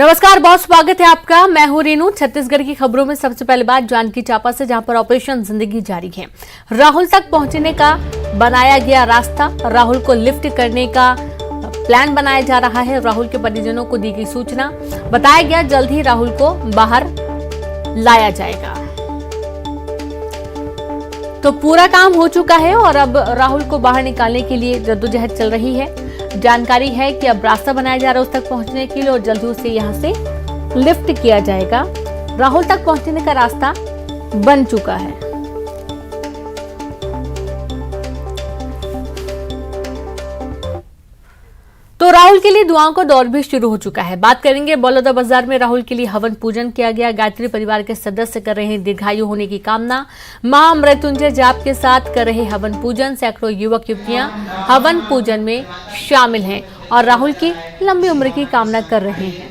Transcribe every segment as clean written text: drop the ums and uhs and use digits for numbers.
नमस्कार, बहुत स्वागत है आपका। मैं हूं रेनू। छत्तीसगढ़ की खबरों में सबसे पहले बात जानकी चांपा से, जहां पर ऑपरेशन जिंदगी जारी है। राहुल तक पहुंचने का बनाया गया रास्ता, राहुल को लिफ्ट करने का प्लान बनाया जा रहा है। राहुल के परिजनों को दी गई सूचना, बताया गया जल्द ही राहुल को बाहर लाया जाएगा। तो पूरा काम हो चुका है और अब राहुल को बाहर निकालने के लिए जद्दोजहद चल रही है। जानकारी है कि अब रास्ता बनाया जा रहा है उस तक पहुंचने के लिए और जल्द ही उसे यहां से लिफ्ट किया जाएगा। राहुल तक पहुंचने का रास्ता बन चुका है। तो राहुल के लिए दुआओं का दौर भी शुरू हो चुका है। बात करेंगे बलौदाबाजार में राहुल के लिए हवन पूजन किया गया। गायत्री परिवार के सदस्य कर रहे हैं दीर्घायु होने की कामना। महामृत्युंजय जाप के साथ कर रहे हवन पूजन। सैकड़ों युवक युवतियां हवन पूजन में शामिल हैं और राहुल की लंबी उम्र की कामना कर रहे हैं।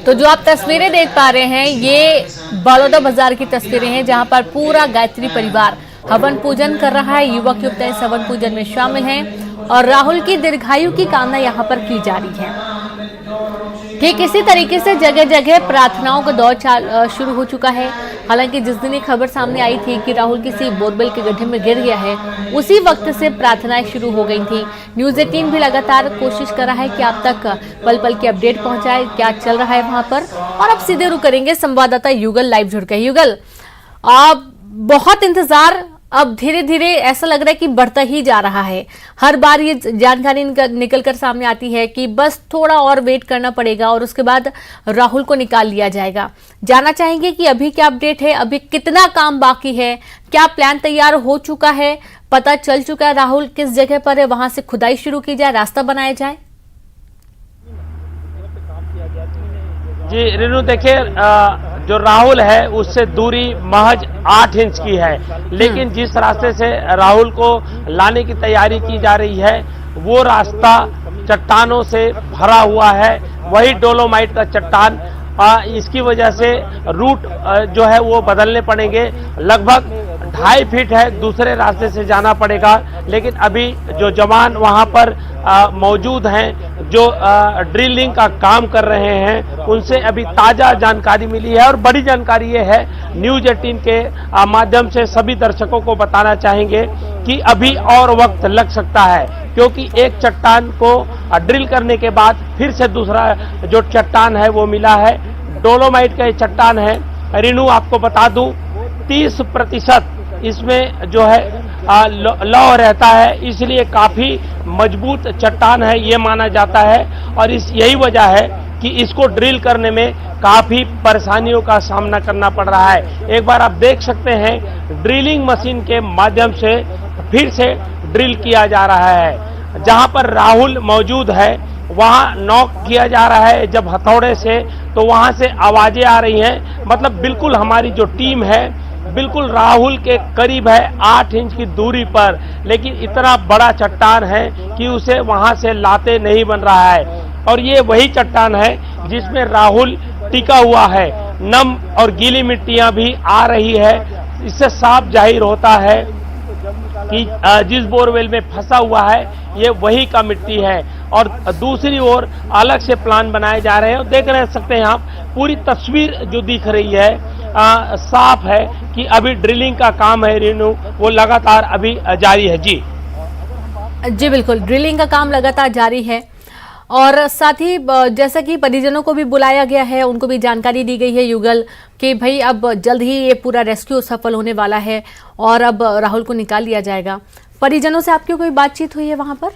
तो जो आप तस्वीरें देख पा रहे हैं, ये बलौदाबाजार की तस्वीरें हैं, जहां पर पूरा गायत्री परिवार हवन पूजन कर रहा है। युवक युवतियां इस हवन पूजन में शामिल हैं और राहुल की दीर्घायु की कामना यहां पर की जा रही है। ठीक इसी तरीके से जगह जगह प्रार्थनाओं का दौर शुरू हो चुका है। हालांकि जिस दिन ये खबर सामने आई थी कि राहुल किसी बोरवेल के गड्ढे में गिर गया है, उसी वक्त से प्रार्थनाएं शुरू हो गई थी। न्यूज़ 18 भी लगातार कोशिश कर रहा है कि आप तक पल पल की अपडेट पहुंचाए, क्या चल रहा है वहां पर। और अब सीधे रुक करेंगे संवाददाता युगल लाइव जुड़ गए। युगल, बहुत इंतजार अब धीरे धीरे ऐसा लग रहा है कि बढ़ता ही जा रहा है। हर बार ये जानकारी निकल कर सामने आती है कि बस थोड़ा और वेट करना पड़ेगा और उसके बाद राहुल को निकाल लिया जाएगा। जानना चाहेंगे कि अभी क्या अपडेट है, अभी कितना काम बाकी है, क्या प्लान तैयार हो चुका है, पता चल चुका है राहुल किस जगह पर है, वहां से खुदाई शुरू की जाए, रास्ता बनाया जाए। जी रेनू, देखिए जो राहुल है उससे दूरी महज 8 इंच की है, लेकिन जिस रास्ते से राहुल को लाने की तैयारी की जा रही है वो रास्ता चट्टानों से भरा हुआ है। वही डोलोमाइट का चट्टान, इसकी वजह से रूट जो है वो बदलने पड़ेंगे। लगभग 2.5 फीट है, दूसरे रास्ते से जाना पड़ेगा। लेकिन अभी जो जवान वहां पर मौजूद हैं, जो ड्रिलिंग का काम कर रहे हैं, उनसे अभी ताजा जानकारी मिली है और बड़ी जानकारी ये है, न्यूज़ 18 के माध्यम से सभी दर्शकों को बताना चाहेंगे कि अभी और वक्त लग सकता है, क्योंकि एक चट्टान को ड्रिल करने के बाद फिर से दूसरा जो चट्टान है वो मिला है। डोलोमाइट का ये चट्टान है। रेनू, आपको बता दूं 30% इसमें जो है लौ रहता है, इसलिए काफी मजबूत चट्टान है ये माना जाता है। और यही वजह है कि इसको ड्रिल करने में काफी परेशानियों का सामना करना पड़ रहा है। एक बार आप देख सकते हैं, ड्रिलिंग मशीन के माध्यम से फिर से ड्रिल किया जा रहा है। जहां पर राहुल मौजूद है वहां नॉक किया जा रहा है जब हथौड़े से, तो वहां से आवाजें आ रही हैं। मतलब बिल्कुल हमारी जो टीम है बिल्कुल राहुल के करीब है, 8 इंच की दूरी पर, लेकिन इतना बड़ा चट्टान है कि उसे वहां से लाते नहीं बन रहा है। और ये वही चट्टान है जिसमें राहुल टिका हुआ है। नम और गीली मिट्टियां भी आ रही है। इससे साफ जाहिर होता है कि जिस बोरवेल में फंसा हुआ है ये वही का मिट्टी है। और दूसरी ओर अलग से प्लान बनाए जा रहे हैं। देख रहे सकते हैं आप, पूरी तस्वीर जो दिख रही है साफ है कि अभी ड्रिलिंग का काम है रेनू, वो लगातार अभी जारी है। जी बिल्कुल, ड्रिलिंग का काम लगातार जारी है और साथ ही जैसा कि परिजनों को भी बुलाया गया है, उनको भी जानकारी दी गई है युगल कि भाई अब जल्द ही ये पूरा रेस्क्यू सफल होने वाला है और अब राहुल को निकाल लिया जाएगा। परिजनों से आपकी कोई बातचीत हुई है वहां पर?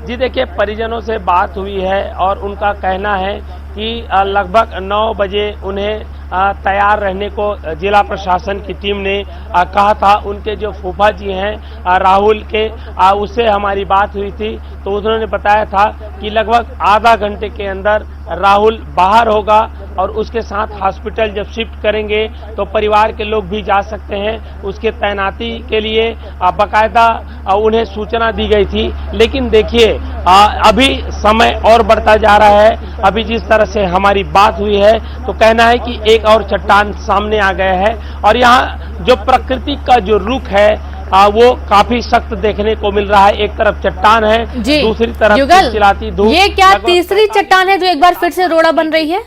जी देखिए, परिजनों से बात हुई है और उनका कहना है कि लगभग 9 बजे उन्हें तैयार रहने को जिला प्रशासन की टीम ने कहा था। उनके जो फूफा जी हैं राहुल के, उससे हमारी बात हुई थी तो उन्होंने बताया था कि लगभग आधा घंटे के अंदर राहुल बाहर होगा और उसके साथ हॉस्पिटल जब शिफ्ट करेंगे तो परिवार के लोग भी जा सकते हैं। उसके तैनाती के लिए बाकायदा उन्हें सूचना दी गई थी। लेकिन देखिए अभी समय और बढ़ता जा रहा है। अभी जिस तरह से हमारी बात हुई है तो कहना है कि एक और चट्टान सामने आ गया है और यहाँ जो प्रकृति का जो रुख है वो काफी सख्त देखने को मिल रहा है। एक तरफ चट्टान है, दूसरी तरफ चिलचिलाती धूप। ये क्या तीसरी चट्टान है जो एक बार फिर से रोड़ा बन रही है?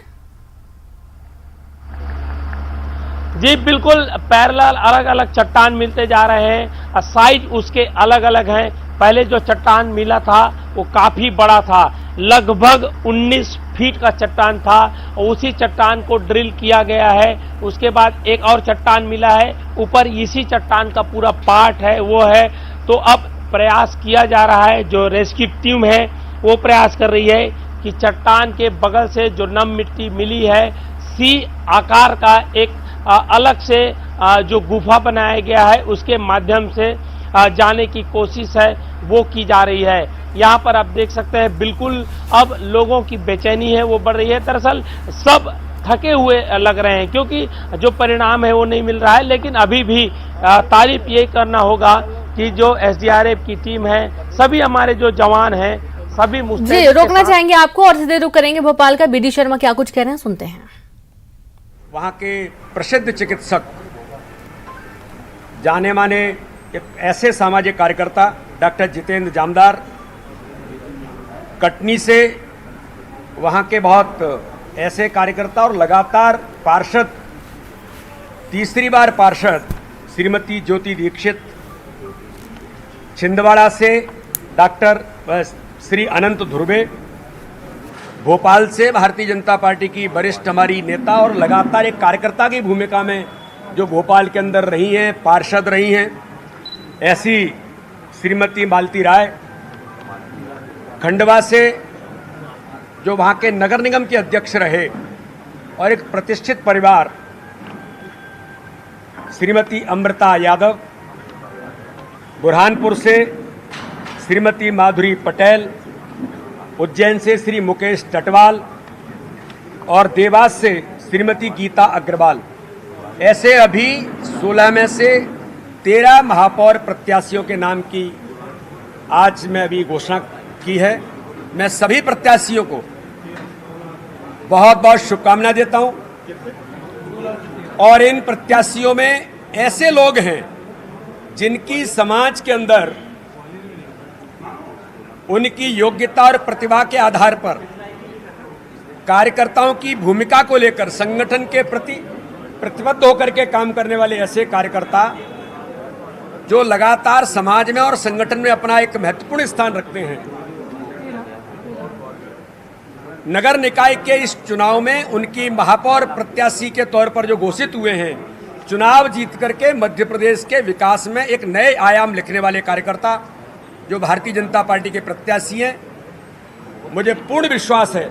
जी बिल्कुल पैरेलल अलग अलग चट्टान मिलते जा रहे हैं। साइज उसके अलग अलग हैं। पहले जो चट्टान मिला था वो काफी बड़ा था, लगभग 19 फीट का चट्टान था और उसी चट्टान को ड्रिल किया गया है। उसके बाद एक और चट्टान मिला है, ऊपर इसी चट्टान का पूरा पार्ट है वो है। तो अब प्रयास किया जा रहा है, जो रेस्क्यू टीम है वो प्रयास कर रही है कि चट्टान के बगल से जो नम मिट्टी मिली है, सी आकार का एक अलग से जो गुफा बनाया गया है उसके माध्यम से जाने की कोशिश है वो की जा रही है। यहाँ पर आप देख सकते हैं बिल्कुल अब लोगों की बेचैनी है वो बढ़ रही है। दरअसल सब थके हुए लग रहे हैं क्योंकि जो परिणाम है वो नहीं मिल रहा है। लेकिन अभी भी तारीफ यही करना होगा कि जो एसडीआरएफ की टीम है, सभी हमारे जो जवान हैं, सभी जी रोकना चाहेंगे आपको और सीधे रुक करेंगे भोपाल का। बीडी शर्मा क्या कुछ कह रहे हैं सुनते हैं। वहाँ के प्रसिद्ध चिकित्सक, जाने माने एक ऐसे सामाजिक कार्यकर्ता डॉक्टर जितेंद्र जामदार, कटनी से वहाँ के बहुत ऐसे कार्यकर्ता और लगातार पार्षद, तीसरी बार पार्षद श्रीमती ज्योति दीक्षित, छिंदवाड़ा से डॉक्टर श्री अनंत ध्रुवे, भोपाल से भारतीय जनता पार्टी की वरिष्ठ हमारी नेता और लगातार एक कार्यकर्ता की भूमिका में जो भोपाल के अंदर रही हैं, पार्षद रही हैं, ऐसी श्रीमती मालती राय, खंडवा से जो वहाँ के नगर निगम के अध्यक्ष रहे और एक प्रतिष्ठित परिवार श्रीमती अमृता यादव, बुरहानपुर से श्रीमती माधुरी पटेल, उज्जैन से श्री मुकेश टटवाल और देवास से श्रीमती गीता अग्रवाल, ऐसे अभी 16 में से 13 महापौर प्रत्याशियों के नाम की आज मैं अभी घोषणा की है। मैं सभी प्रत्याशियों को बहुत बहुत शुभकामनाएं देता हूं और इन प्रत्याशियों में ऐसे लोग हैं जिनकी समाज के अंदर उनकी योग्यता और प्रतिभा के आधार पर कार्यकर्ताओं की भूमिका को लेकर संगठन के प्रति प्रतिबद्ध होकर के काम करने वाले ऐसे कार्यकर्ता जो लगातार समाज में और संगठन में अपना एक महत्वपूर्ण स्थान रखते हैं। नगर निकाय के इस चुनाव में उनकी महापौर प्रत्याशी के तौर पर जो घोषित हुए हैं, चुनाव जीत करके मध्य प्रदेश के विकास में एक नए आयाम लिखने वाले कार्यकर्ता जो भारतीय जनता पार्टी के प्रत्याशी हैं। मुझे पूर्ण विश्वास है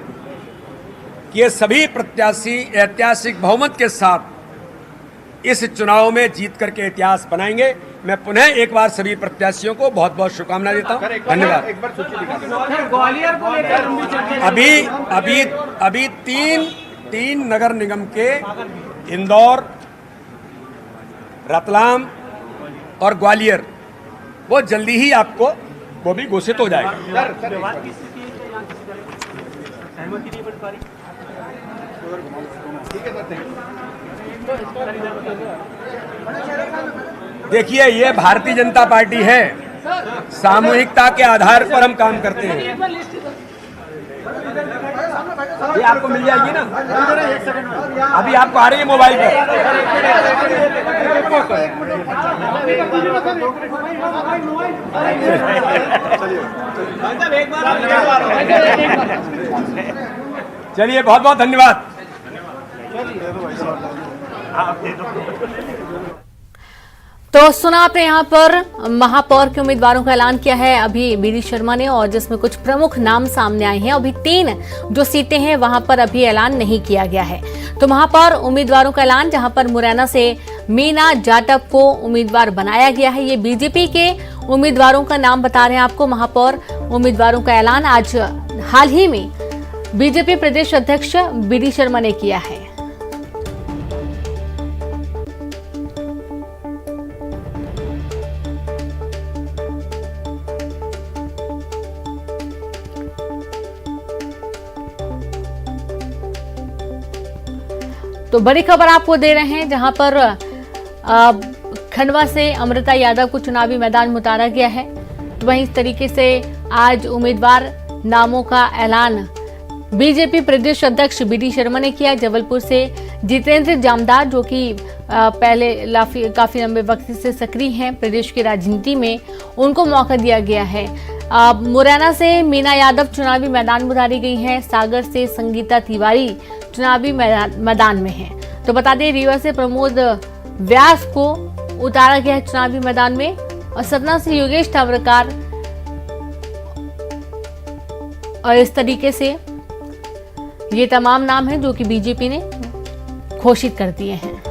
कि ये सभी प्रत्याशी ऐतिहासिक बहुमत के साथ इस चुनाव में जीत करके इतिहास बनाएंगे। मैं पुनः एक बार सभी प्रत्याशियों को बहुत बहुत शुभकामनाएं देता हूं। धन्यवाद। अभी तीन नगर निगम के इंदौर, रतलाम और ग्वालियर वो जल्दी ही आपको वो भी घोषित हो जाएगा। देखिए, ये भारतीय जनता पार्टी है, सामूहिकता के आधार पर हम काम करते हैं। ये आपको मिल जाएगी ना, अभी आपको आ रही है मोबाइल पर। चलिए, बहुत बहुत धन्यवाद। तो सुना आपने यहाँ पर महापौर के उम्मीदवारों का ऐलान किया है अभी बीडी शर्मा ने, और जिसमें कुछ प्रमुख नाम सामने आए हैं। अभी 3 जो सीटें हैं वहां पर अभी ऐलान नहीं किया गया है। तो महापौर उम्मीदवारों का ऐलान, जहां पर मुरैना से मीना जाटव को उम्मीदवार बनाया गया है। ये बीजेपी के उम्मीदवारों का नाम बता रहे हैं आपको। महापौर उम्मीदवारों का ऐलान आज हाल ही में बीजेपी प्रदेश अध्यक्ष बीडी शर्मा ने किया है। तो बड़ी खबर आपको दे रहे हैं, जहां पर खंडवा से अमृता यादव को चुनावी मैदान में उतारा गया है। तो वहीं इस तरीके से आज उम्मीदवार नामों का ऐलान बीजेपी प्रदेश अध्यक्ष बीडी शर्मा ने किया। जबलपुर से जितेंद्र जामदार, जो कि पहले काफी लंबे वक्त से सक्रिय हैं प्रदेश की राजनीति में, उनको मौका दिया गया है। मुरैना से मीना यादव चुनावी मैदान में उतारी गई हैं। सागर से संगीता तिवारी चुनावी मैदान में है। तो बता दें, रीवा से प्रमोद व्यास को उतारा गया है चुनावी मैदान में, और सतना से योगेश तावरकार। और इस तरीके से ये तमाम नाम हैं जो कि बीजेपी ने घोषित कर दिए हैं।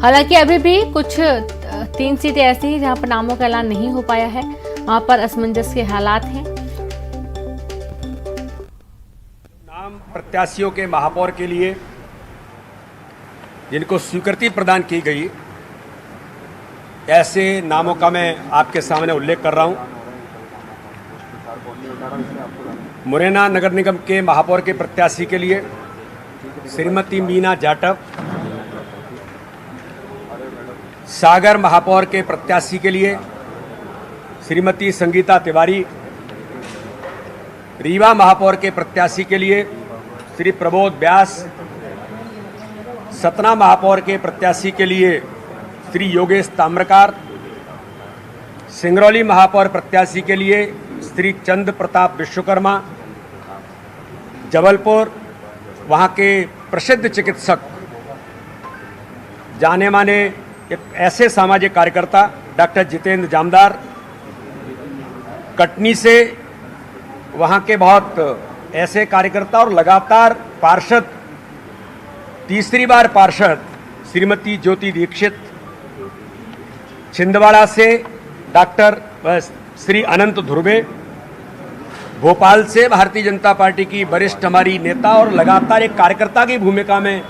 हालांकि अभी भी कुछ 3 सीटें ऐसी हैं जहां पर नामों का ऐलान नहीं हो पाया है, वहां पर असमंजस के हालात हैं। नाम प्रत्याशियों के महापौर के लिए जिनको स्वीकृति प्रदान की गई, ऐसे नामों का मैं आपके सामने उल्लेख कर रहा हूं। मुरैना नगर निगम के महापौर के प्रत्याशी के लिए श्रीमती मीना जाटव, सागर महापौर के प्रत्याशी के लिए श्रीमती संगीता तिवारी, रीवा महापौर के प्रत्याशी के लिए श्री प्रमोद व्यास, सतना महापौर के प्रत्याशी के लिए श्री योगेश ताम्रकार, सिंगरौली महापौर प्रत्याशी के लिए श्री चंद्र प्रताप विश्वकर्मा, जबलपुर वहाँ के प्रसिद्ध चिकित्सक, जाने माने एक ऐसे सामाजिक कार्यकर्ता डॉक्टर जितेंद्र जामदार, कटनी से वहाँ के बहुत ऐसे कार्यकर्ता और लगातार पार्षद, तीसरी बार पार्षद श्रीमती ज्योति दीक्षित, छिंदवाड़ा से डॉक्टर श्री अनंत ध्रुवे, भोपाल से भारतीय जनता पार्टी की वरिष्ठ हमारी नेता और लगातार एक कार्यकर्ता की भूमिका में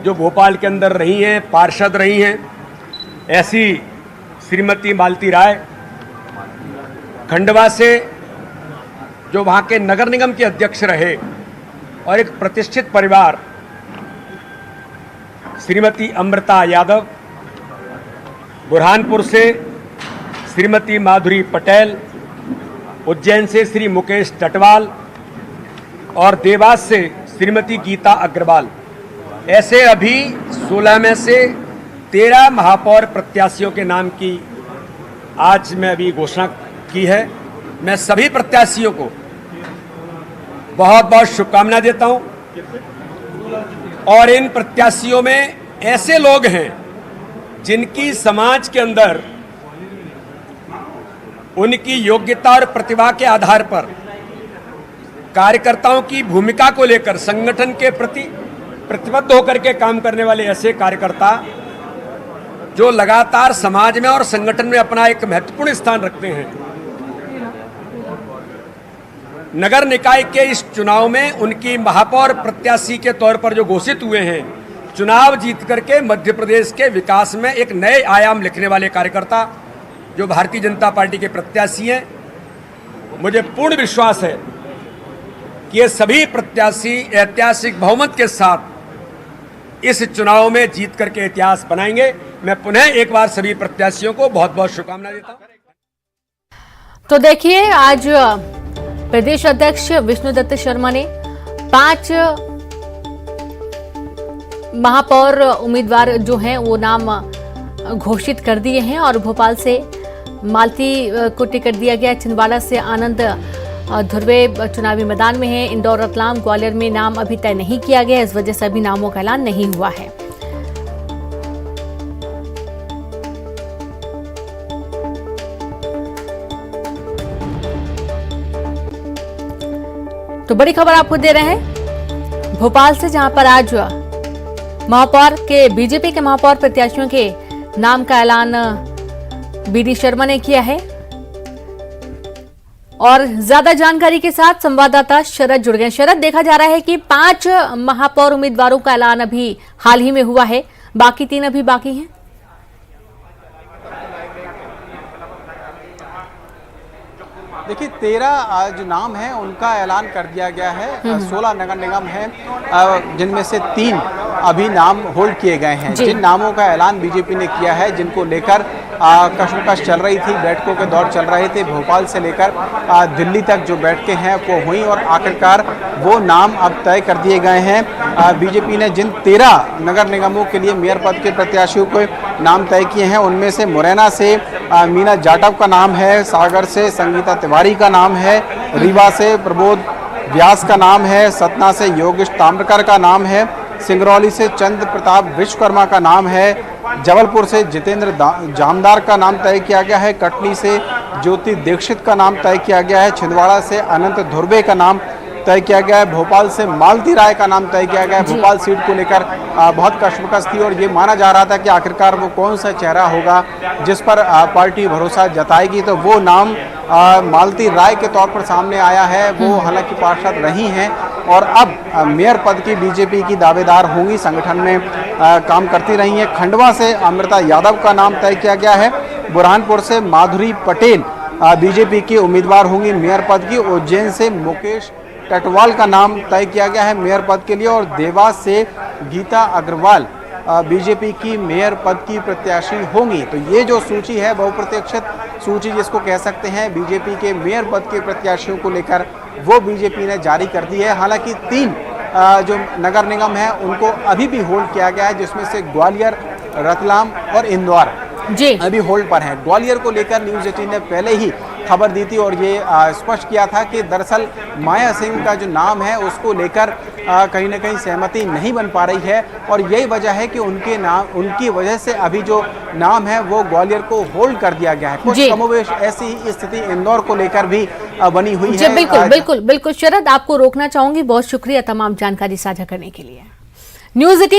जो भोपाल के अंदर रही हैं, पार्षद रही हैं, ऐसी श्रीमती मालती राय, खंडवा से जो वहाँ के नगर निगम के अध्यक्ष रहे और एक प्रतिष्ठित परिवार, श्रीमती अमृता यादव, बुरहानपुर से श्रीमती माधुरी पटेल, उज्जैन से श्री मुकेश टटवाल और देवास से श्रीमती गीता अग्रवाल, ऐसे अभी 16 में से 13 महापौर प्रत्याशियों के नाम की आज मैं अभी घोषणा की है। मैं सभी प्रत्याशियों को बहुत बहुत शुभकामना देता हूं, और इन प्रत्याशियों में ऐसे लोग हैं जिनकी समाज के अंदर उनकी योग्यता और प्रतिभा के आधार पर कार्यकर्ताओं की भूमिका को लेकर संगठन के प्रति प्रतिबद्ध होकर के काम करने वाले ऐसे कार्यकर्ता जो लगातार समाज में और संगठन में अपना एक महत्वपूर्ण स्थान रखते हैं। नगर निकाय के इस चुनाव में उनकी महापौर प्रत्याशी के तौर पर जो घोषित हुए हैं, चुनाव जीत करके मध्य प्रदेश के विकास में एक नए आयाम लिखने वाले कार्यकर्ता जो भारतीय जनता पार्टी के प्रत्याशी हैं, मुझे पूर्ण विश्वास है कि ये सभी प्रत्याशी ऐतिहासिक बहुमत के साथ इस चुनाव में जीत करके इतिहास बनाएंगे। मैं पुनः एक बार सभी प्रत्याशियों को बहुत बहुत शुभकामनाएं देता हूं। तो देखिए, आज प्रदेश अध्यक्ष विष्णुदत्त शर्मा ने 5 महापौर उम्मीदवार जो हैं वो नाम घोषित कर दिए हैं, और भोपाल से मालती को टिकट दिया गया। छिंदवाड़ा से आनंद ध्रुवे चुनावी मैदान में है। इंदौर, रतलाम, ग्वालियर में नाम अभी तय नहीं किया गया, इस वजह से अभी नामों का ऐलान नहीं हुआ है। तो बड़ी खबर आपको दे रहे हैं भोपाल से, जहां पर आज महापौर के बीजेपी के महापौर प्रत्याशियों के नाम का ऐलान बीडी शर्मा ने किया है। और ज्यादा जानकारी के साथ संवाददाता शरद जुड़ गए। शरद, देखा जा रहा है कि 5 महापौर उम्मीदवारों का ऐलान अभी हाल ही में हुआ है, बाकी 3 अभी बाकी हैं। देखिए 13 जो नाम है उनका ऐलान कर दिया गया है। 16 नगर निगम हैं, जिनमें से 3 अभी नाम होल्ड किए गए हैं। जिन नामों का ऐलान बीजेपी ने किया है, जिनको लेकर कशमकश चल रही थी, बैठकों के दौर चल रहे थे, भोपाल से लेकर दिल्ली तक जो बैठकें हैं वो हुई और आखिरकार वो नाम अब तय कर दिए गए हैं। बीजेपी ने जिन 13 नगर निगमों के लिए मेयर पद के प्रत्याशियों को नाम तय किए हैं, उनमें से मुरैना से मीना जाटव का नाम है, सागर से संगीता तिवारी का नाम है, रीवा से प्रबोध व्यास का नाम है, सतना से योगेश ताम्रकर का नाम है, सिंगरौली से चंद्र प्रताप विश्वकर्मा का नाम है, जबलपुर से जितेंद्र जामदार का नाम तय किया गया है, कटनी से ज्योति दीक्षित का नाम तय किया गया है, छिंदवाड़ा से अनंत ध्रुवे का नाम तय किया गया है, भोपाल से मालती राय का नाम तय किया गया है। भोपाल सीट को लेकर बहुत कशमकश थी और ये माना जा रहा था कि आखिरकार वो कौन सा चेहरा होगा जिस पर पार्टी भरोसा जताएगी, तो वो नाम मालती राय के तौर पर सामने आया है। वो हालांकि पार्षद रही हैं और अब मेयर पद की बीजेपी की दावेदार होंगी, संगठन में काम करती रही हैं। खंडवा से अमृता यादव का नाम तय किया गया है, बुरहानपुर से माधुरी पटेल बीजेपी की उम्मीदवार होंगी मेयर पद की, उज्जैन से मुकेश टटवाल का नाम तय किया गया है मेयर पद के लिए और देवास से गीता अग्रवाल बीजेपी की मेयर पद की प्रत्याशी होंगी। तो ये जो सूची है, बहुप्रतीक्षित सूची जिसको कह सकते हैं बीजेपी के मेयर पद के प्रत्याशियों को लेकर, वो बीजेपी ने जारी कर दी है। हालांकि 3 जो नगर निगम हैं उनको अभी भी होल्ड किया गया है, जिसमें से ग्वालियर, रतलाम और इंदौर अभी होल्ड पर हैं। ग्वालियर को लेकर न्यूज़ 18 ने पहले ही खबर दी थी और ये स्पष्ट किया था कि दरअसल माया सिंह का जो नाम है उसको लेकर कहीं ना कहीं सहमति नहीं बन पा रही है और यही वजह है कि उनकी वजह से अभी जो नाम है वो ग्वालियर को होल्ड कर दिया गया है। कुछ कमोवेश ऐसी ही स्थिति इंदौर को लेकर भी बनी हुई है। बिल्कुल शरद, आपको रोकना चाहूंगी। बहुत शुक्रिया तमाम जानकारी साझा करने के लिए। न्यूज़ 18